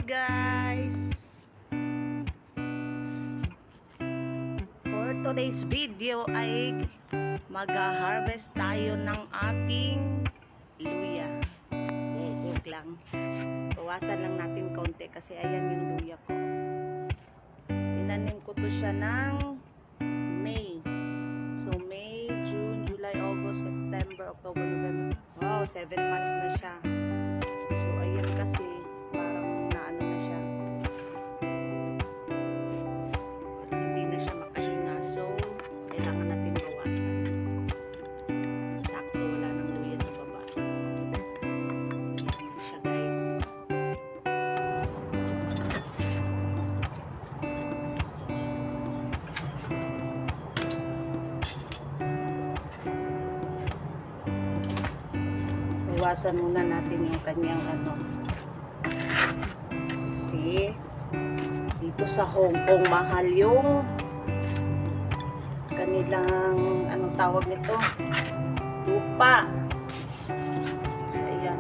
guys! For today's video ay mag-harvest tayo ng ating luya. Joke lang. Bawasan lang natin konti kasi ayan yung luya ko. Tinanim ko to siya ng May. So May, June, July, August, September, October, November. Wow, 7 months na siya. So ayan kasi parang naano na siya. Hindi na siya makahinga. So kailangan natin bawasan. Sakto wala nang luya sa baba. Ayan siya guys. Iwasan muna natin yung kanyang see, dito sa Hong Kong mahal yung kanilang anong tawag nito, lupa. So ayan,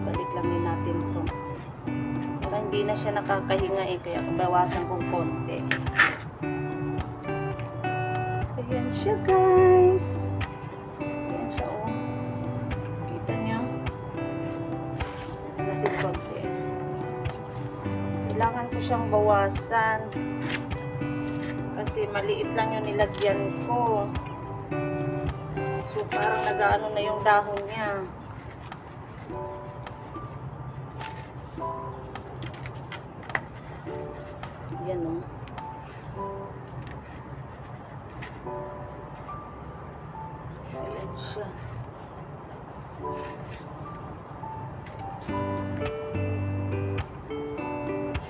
balik lang din natin ito para hindi na siya nakakahinga kaya bawasan kong konti. Ayan siya guys, ayan siya kita nyo natin konti. Kailangan ko siyang bawasan kasi maliit lang yung nilagyan ko. So parang nagaano na yung dahon niya. Yan o. Ayan siya.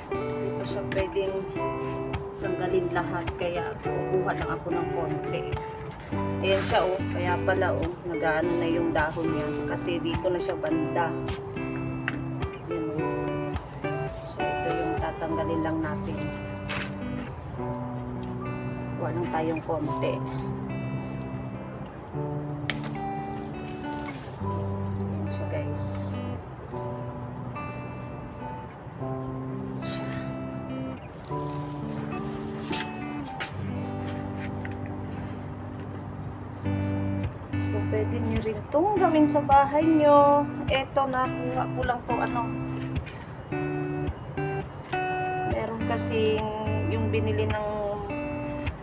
Hindi pa siya pwedeng tanggalin lahat kaya kukuha lang ako ng konti. Ayan siya kaya pala nagaano na yung dahon niya kasi dito na siya banda. Ayan so ito yung tatanggalin lang natin. Kuha lang tayong konti. Ayan siya guys. So, pwede nyo rin itong gawin sa bahay nyo. Eto, nakuha ko lang to meron kasing yung binili ng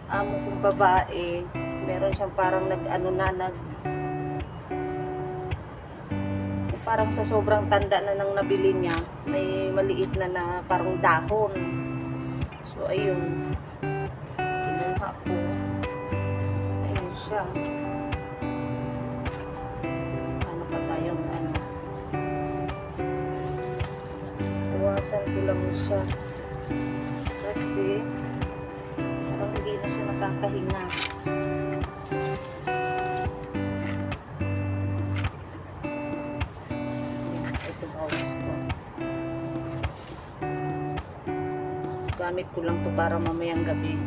amo kong babae. Meron siyang parang parang sa sobrang tanda na nang nabili niya, may maliit na parang dahon. So, ayun. Kinuha ko. Ayun siya. Iwasan ko lang siya kasi parang hindi na siya nakakahinga. Ito bawas ko. Gamit ko lang to para mamayang gabi.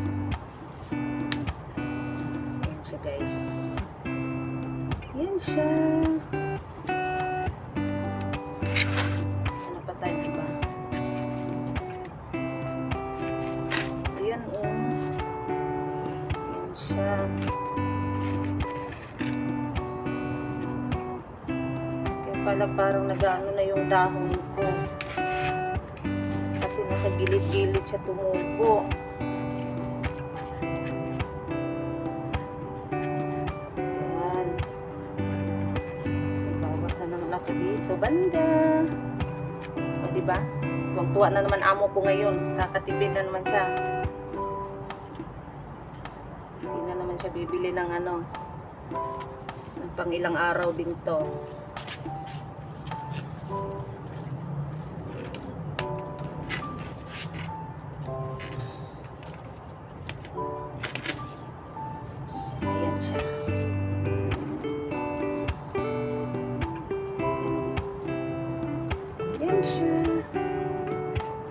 Ayan siya guys. Ayan siya. Siya. Kaya pala parang nagaano na yung dahon ko. Kasi nasa gilid-gilid siya tumubo. Ayan. So, bawas na naman ako dito. Banda. O, diba? Tuwang-tuwa na naman amo ko ngayon. Kakatipid na naman siya. Siya bibili ng ng pang ilang araw din to. So, ayan siya. Ayan siya.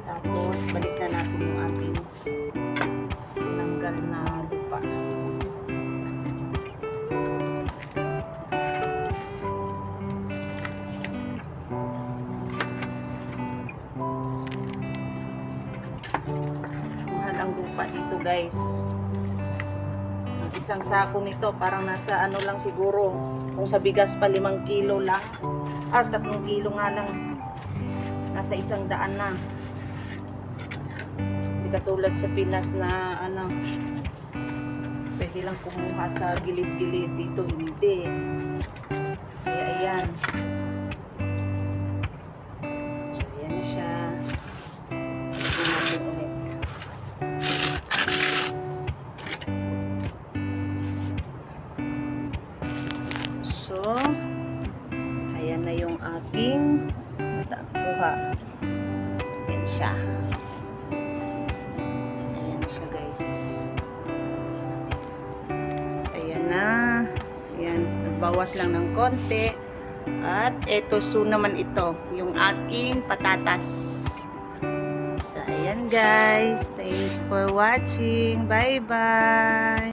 Tapos balik na natin yung ating tinanggal na lupa. ng lupa dito guys. Ang isang sako nito parang nasa ano lang siguro, kung sa bigas pa 5 kilo lang, 3 kilo nga lang, nasa 100 na. Hindi katulad sa Pinas na ano, pwede lang kumuha sa gilid-gilid, dito hindi. Kaya ayan. So ayan na siya. Lagyan natin ulit. So ayan na yung aking natakuha. Ayan siya. Ayan na siya guys. Ayan na. Ayan, nagbawas lang ng konti. At eto soon naman ito, yung aking patatas. So ayan guys, thanks for watching. Bye bye.